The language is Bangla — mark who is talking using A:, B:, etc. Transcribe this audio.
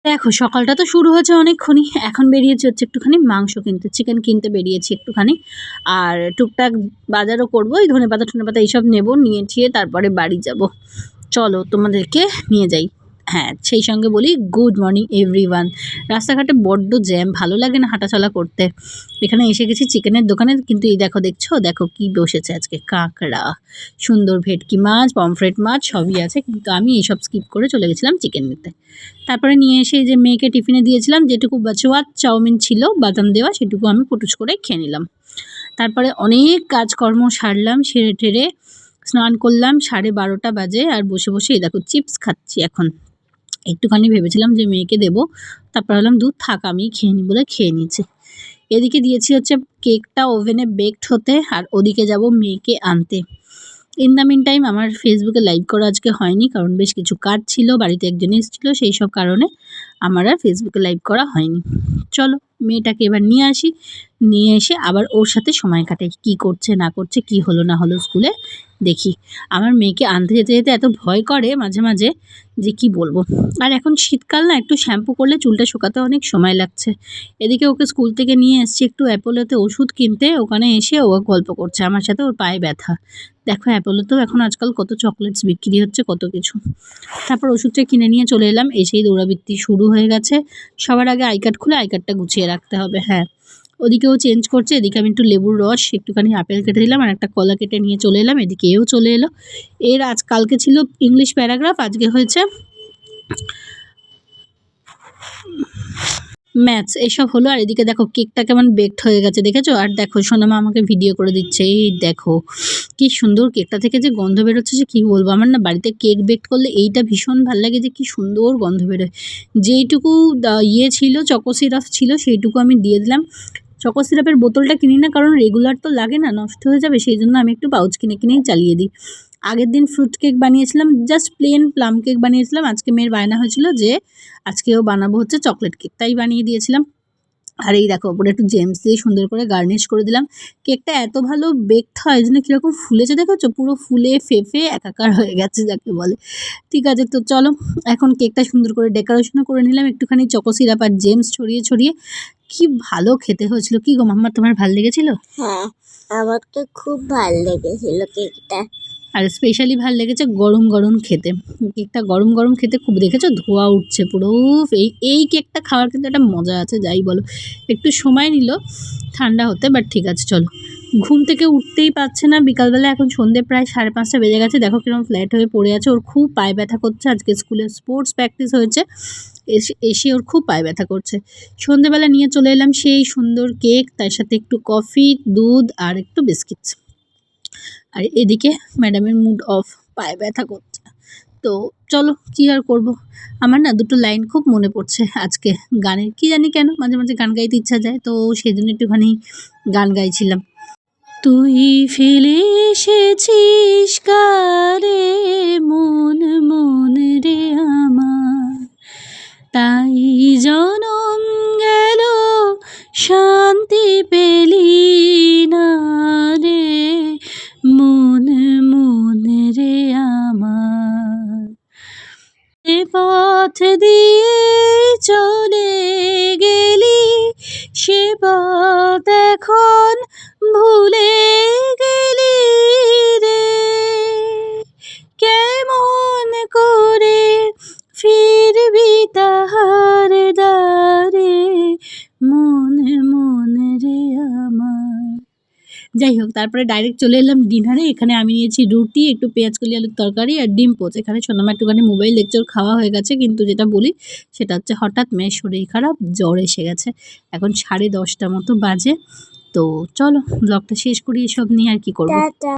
A: দেখো সকালটা তো শুরু হয়েছে অনেকক্ষণই, এখন বেরিয়েছি হচ্ছে একটুখানি মাংস কিনতে, চিকেন কিনতে বেরিয়েছি একটুখানি। আর টুকটাক বাজারও করবো, এই ধনেপাতা টনেপাতা এইসব নেবো, নিয়ে ঠিয়ে তারপরে বাড়ি যাব। চলো তোমাদেরকে নিয়ে যাই। হ্যাঁ, সেই সঙ্গে বলি গুড মর্নিং এভরিওয়ান। রাস্তাঘাটে বড্ড জ্যাম, ভালো লাগে না হাঁটাচলা করতে। এখানে এসে গেছি চিকেনের দোকানে, কিন্তু এই দেখো, দেখছো, দেখো কি বসেছে আজকে, কাঁকড়া, সুন্দর ভেটকি মাছ, পমফ্রেট মাছ সবই আছে, কিন্তু আমি এইসব স্কিপ করে চলে গেছিলাম চিকেন নিতে। তারপরে নিয়ে এসে যে মেয়েকে টিফিনে দিয়েছিলাম, যেটুকু বাচোয়াত চাউমিন ছিল বাদাম দেওয়া, সেটুকু আমি পুটুস করে খেয়ে নিলাম। তারপরে অনেক কাজকর্ম সারলাম, সেরে টেরে স্নান করলাম, 12:30 বাজে। আর বসে বসে এই দেখো চিপস খাচ্ছি এখন। একটুখানি ভেবেছিলাম যে মেয়েকে দেবো, তারপর ভাবলাম দুধ থাক, আমি খেয়ে নিই বলে খেয়ে নিয়েছি। এদিকে দিয়েছি হচ্ছে কেকটা ওভেনে বেকড হতে, আর ওদিকে যাব মেয়েকে আনতে। ইন দ্য মিন টাইম আমার ফেসবুকে লাইভ করা আজকে হয়নি, কারণ বেশ কিছু কাজ ছিল, বাড়িতে একজন এসেছিলো, সেই সব কারণে আমার আর ফেসবুকে লাইভ করা হয়নি। চলো মেয়েটাকে এবার নিয়ে আসি, নিয়ে এসে আবার ওর সাথে সময় কাটাই, কী করছে না করছে, কী হলো না হলো স্কুলে দেখি। আমার মেয়েকে আনতে যেতে যেতে এত ভয় করে মাঝে মাঝে যে কি বলবো। আর এখন শীতকাল না, একটু শ্যাম্পু করলে চুলটা শুকাতে অনেক সময় লাগছে। এদিকে ওকে স্কুল থেকে নিয়ে এসছি একটু অ্যাপোলোতে ওষুধ কিনতে, ওখানে এসে ও গল্প করছে আমার সাথে, ওর পায়ে ব্যথা। দেখো অ্যাপোলোতেও এখন আজকাল কত চকলেটস বিক্রি হচ্ছে, কত কিছু। তারপর ওষুধটা কিনে নিয়ে চলে এলাম, এসেই দৌড়াবৃত্তি শুরু হয়ে গেছে। সবার আগে আই কার্ড খুলে আই কার্ডটা গুছিয়ে রাখতে হবে। হ্যাঁ, ওদিকেও চেঞ্জ করছে, এদিকে আমি একটু লেবুর রস, একটুখানি আপেল কেটে দিলাম, আর একটা কলা কেটে নিয়ে চলে এলাম, এদিকে এও চলে এলো। এর কালকে ছিল ইংলিশ প্যারাগ্রাফ, আজকে হয়েছে ম্যাথস, এসব হলো। আর এদিকে দেখো কেকটা কেমন বেকড হয়ে গেছে, দেখেছো? আর দেখো সোনামা আমাকে ভিডিও করে দিচ্ছে, এই দেখো কি সুন্দর কেকটা থেকে যে গন্ধ বেরোচ্ছে, যে কি বলবো। আমার না বাড়িতে কেক বেক করলে এইটা ভীষণ ভালো লাগে, যে কি সুন্দর গন্ধ বেরোয়। যেইটুকু ইয়ে ছিল, চকো সিরাপ ছিল, সেইটুকু আমি দিয়ে দিলাম। চকো সিরাপের বোতলটা কিনি না, কারণ রেগুলার তো লাগে না, নষ্ট হয়ে যাবে, সেই জন্য আমি একটু পাউচ কিনে কিনেই চালিয়ে দিই। আগের দিন ফ্রুট কেক বানিয়েছিলাম, জাস্ট প্লেন প্লাম কেক বানিয়েছিলাম। আজকে মেয়ের বায়না হয়েছিল যে আজকেও বানাবো হচ্ছে চকলেট কেক, তাই বানিয়ে দিয়েছিলাম। আর এই দেখো ওপরে একটু জেমস দিয়ে সুন্দর করে গার্নিশ করে দিলাম। কেকটা এত ভালো বেকড হয়, যেন কীরকম ফুলেছে দেখেছো, পুরো ফুলে ফেঁপে একাকার হয়ে গেছে যাকে বলে। ঠিক আছে, তো চলো এখন কেকটা সুন্দর করে ডেকোরেশনও করে নিলাম, একটুখানি চকো সিরাপ আর জেমস ছড়িয়ে ছড়িয়ে। কি ভালো খেতে হয়েছিল, কি গো মাম্মা, তোমার ভালো লেগেছিল?
B: হ্যাঁ, আমার তো খুব ভালো লেগেছিল কেকটা।
A: আর স্পেশালি ভাল লেগেছে গরম গরম খেতে। কেকটা গরম গরম খেতে খুব, দেখেছো ধোয়া উঠছে পুরো। এই কেকটা খাওয়ার কিন্তু একটা মজা আছে, যাই বলো। একটু সময় নিল ঠান্ডা হতে, বাট ঠিক আছে। চলো, ঘুম থেকে উঠতেই পারছে না বিকালবেলা, এখন সন্ধ্যে প্রায় 5:30 বেজে গেছে। দেখো কিরকম ফ্ল্যাট হয়ে পড়ে আছে, ওর খুব পায়ে ব্যথা করছে। আজকে স্কুলে স্পোর্টস প্র্যাকটিস হয়েছে, এসে ওর খুব পায়ে ব্যথা করছে। সন্ধ্যেবেলা নিয়ে চলে এলাম সেই সুন্দর কেক, তার সাথে একটু কফি, দুধ আর একটু বিস্কিটস। আর এদিকে ম্যাডামের মুড অফ, পায়ে ব্যথা করছে। তো চলো কি আর করব। আমার না দুটো লাইন খুব মনে পড়ছে আজকে গানের, কি জানি কেন মাঝে মাঝে গান গাইতে ইচ্ছা যায়, তো সেই জন্য একটুখানি গান গাইছিলাম। তুই ফেলে এসেছিস কারে মন মন রে আমার, তাই জনম গেল শান্তি পেলি না রে মন মন রে আমার। এ পথ দিয়ে চলে গেলি, সে পথ এখন ভুলে গেলি রে, কেমন করে ফিরবি তাহার দ্বারে মন মন রে আমার। যাই হোক, তারপরে ডাইরেক্ট চলে এলাম ডিনারে। এখানে আমি নিয়েছি রুটি, একটু পেঁয়াজকলি আলুর তরকারি আর ডিম পোচ। এখানে সোনামা একটুখানি মোবাইল দেখছে, ওর খাওয়া হয়ে গেছে, কিন্তু যেটা বলি সেটা হচ্ছে হঠাৎ মেয়ের শরীর খারাপ, জ্বর এসে গেছে। এখন 10:30 মতো বাজে। তো চলো ব্লগটা শেষ করি এসব নিয়ে, আর কি করবো।